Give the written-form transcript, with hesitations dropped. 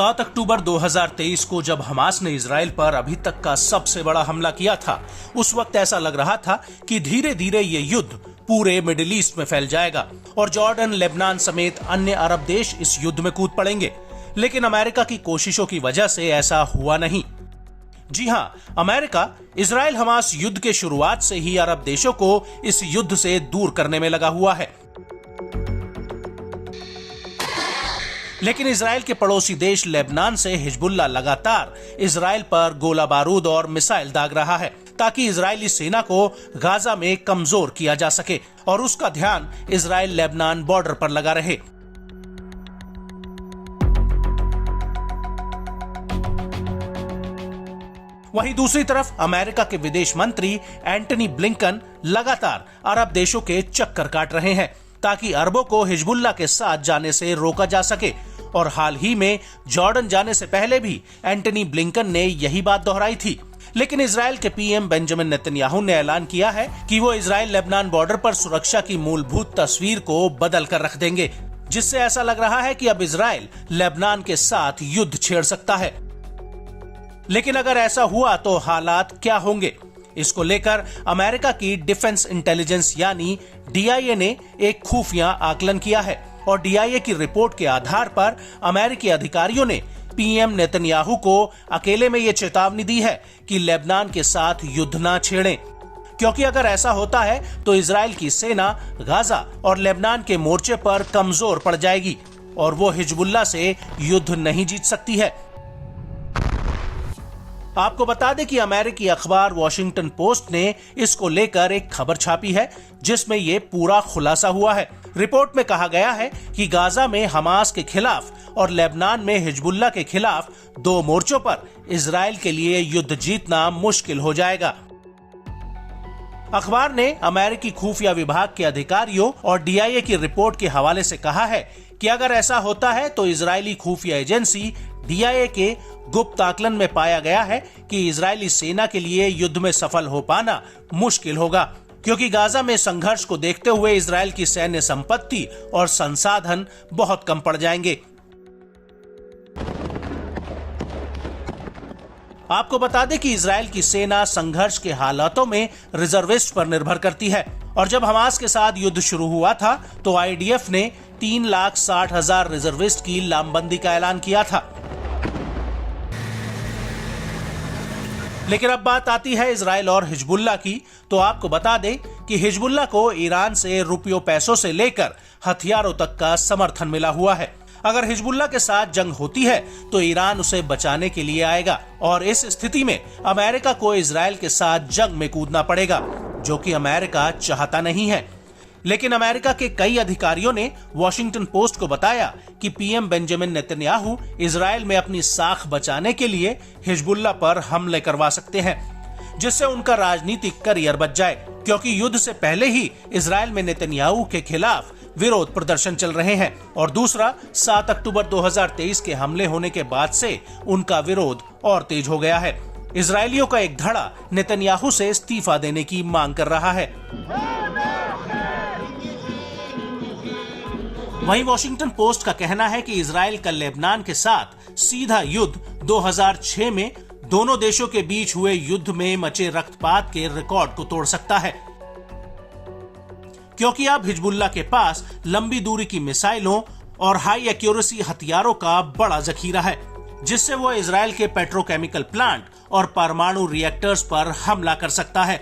7 अक्टूबर 2023 को जब हमास ने इजराइल पर अभी तक का सबसे बड़ा हमला किया था, उस वक्त ऐसा लग रहा था कि धीरे धीरे ये युद्ध पूरे मिडिल ईस्ट में फैल जाएगा और जॉर्डन, लेबनान समेत अन्य अरब देश इस युद्ध में कूद पड़ेंगे। लेकिन अमेरिका की कोशिशों की वजह से ऐसा हुआ नहीं। जी हां, अमेरिका इजराइल हमास युद्ध के शुरुआत से ही अरब देशों को इस युद्ध से दूर करने में लगा हुआ है। लेकिन इजराइल के पड़ोसी देश लेबनान से हिजबुल्लाह लगातार इजराइल पर गोला बारूद और मिसाइल दाग रहा है ताकि इजरायली सेना को गाजा में कमजोर किया जा सके और उसका ध्यान इजराइल लेबनान बॉर्डर पर लगा रहे। वहीं दूसरी तरफ अमेरिका के विदेश मंत्री एंटनी ब्लिंकन लगातार अरब देशों के चक्कर काट रहे हैं ताकि अरबों को हिजबुल्लाह के साथ जाने से रोका जा सके। और हाल ही में जॉर्डन जाने से पहले भी एंटनी ब्लिंकन ने यही बात दोहराई थी। लेकिन इजराइल के पीएम बेंजामिन नेतन्याहू ने ऐलान किया है कि वो इजराइल लेबनान बॉर्डर पर सुरक्षा की मूलभूत तस्वीर को बदल कर रख देंगे, जिससे ऐसा लग रहा है कि अब इजराइल लेबनान के साथ युद्ध छेड़ सकता है। लेकिन अगर ऐसा हुआ तो हालात क्या होंगे, इसको लेकर अमेरिका की डिफेंस इंटेलिजेंस यानी DIA ने एक खुफिया आकलन किया है और DIA की रिपोर्ट के आधार पर अमेरिकी अधिकारियों ने पीएम नेतन्याहू को अकेले में ये चेतावनी दी है कि लेबनान के साथ युद्ध ना छेड़ें, क्योंकि अगर ऐसा होता है तो इजराइल की सेना गाजा और लेबनान के मोर्चे पर कमजोर पड़ जाएगी और वो हिजबुल्लाह से युद्ध नहीं जीत सकती है। आपको बता दें कि अमेरिकी अखबार वॉशिंगटन पोस्ट ने इसको लेकर एक खबर छापी है जिसमें ये पूरा खुलासा हुआ है। रिपोर्ट में कहा गया है कि गाजा में हमास के खिलाफ और लेबनान में हिजबुल्लाह के खिलाफ दो मोर्चों पर इजराइल के लिए युद्ध जीतना मुश्किल हो जाएगा। अखबार ने अमेरिकी खुफिया विभाग के अधिकारियों और DIA की रिपोर्ट के हवाले से कहा है कि अगर ऐसा होता है तो इजरायली खुफिया एजेंसी DIA के गुप्त आकलन में पाया गया है कि इजरायली सेना के लिए युद्ध में सफल हो पाना मुश्किल होगा, क्योंकि गाजा में संघर्ष को देखते हुए इजरायल की सैन्य संपत्ति और संसाधन बहुत कम पड़ जाएंगे। आपको बता दें कि इजरायल की सेना संघर्ष के हालातों में रिजर्विस्ट पर निर्भर करती है और जब हमास के साथ युद्ध शुरू हुआ था तो IDF ने 3,60,000 रिजर्विस्ट की लामबंदी का ऐलान किया था। लेकिन अब बात आती है इजराइल और हिजबुल्लाह की, तो आपको बता दें कि हिजबुल्लाह को ईरान से रुपयों पैसों से लेकर हथियारों तक का समर्थन मिला हुआ है। अगर हिजबुल्लाह के साथ जंग होती है तो ईरान उसे बचाने के लिए आएगा और इस स्थिति में अमेरिका को इजराइल के साथ जंग में कूदना पड़ेगा, जो कि अमेरिका चाहता नहीं है। लेकिन अमेरिका के कई अधिकारियों ने वॉशिंगटन पोस्ट को बताया कि पीएम बेंजामिन नेतन्याहू इजराइल में अपनी साख बचाने के लिए हिजबुल्लाह पर हमले करवा सकते हैं, जिससे उनका राजनीतिक करियर बच जाए, क्योंकि युद्ध से पहले ही इजराइल में नेतन्याहू के खिलाफ विरोध प्रदर्शन चल रहे हैं और दूसरा 7 अक्टूबर 2023 के हमले होने के बाद से उनका विरोध और तेज हो गया है। इजरायलियों का एक धड़ा नेतन्याहू से इस्तीफा देने की मांग कर रहा है। वहीं वॉशिंगटन पोस्ट का कहना है कि इजराइल का लेबनान के साथ सीधा युद्ध 2006 में दोनों देशों के बीच हुए युद्ध में मचे रक्तपात के रिकॉर्ड को तोड़ सकता है, क्योंकि अब हिजबुल्लाह के पास लंबी दूरी की मिसाइलों और हाई एक्यूरेसी हथियारों का बड़ा जखीरा है, जिससे वो इजराइल के पेट्रोकेमिकल प्लांट और परमाणु रिएक्टर्स पर हमला कर सकता है।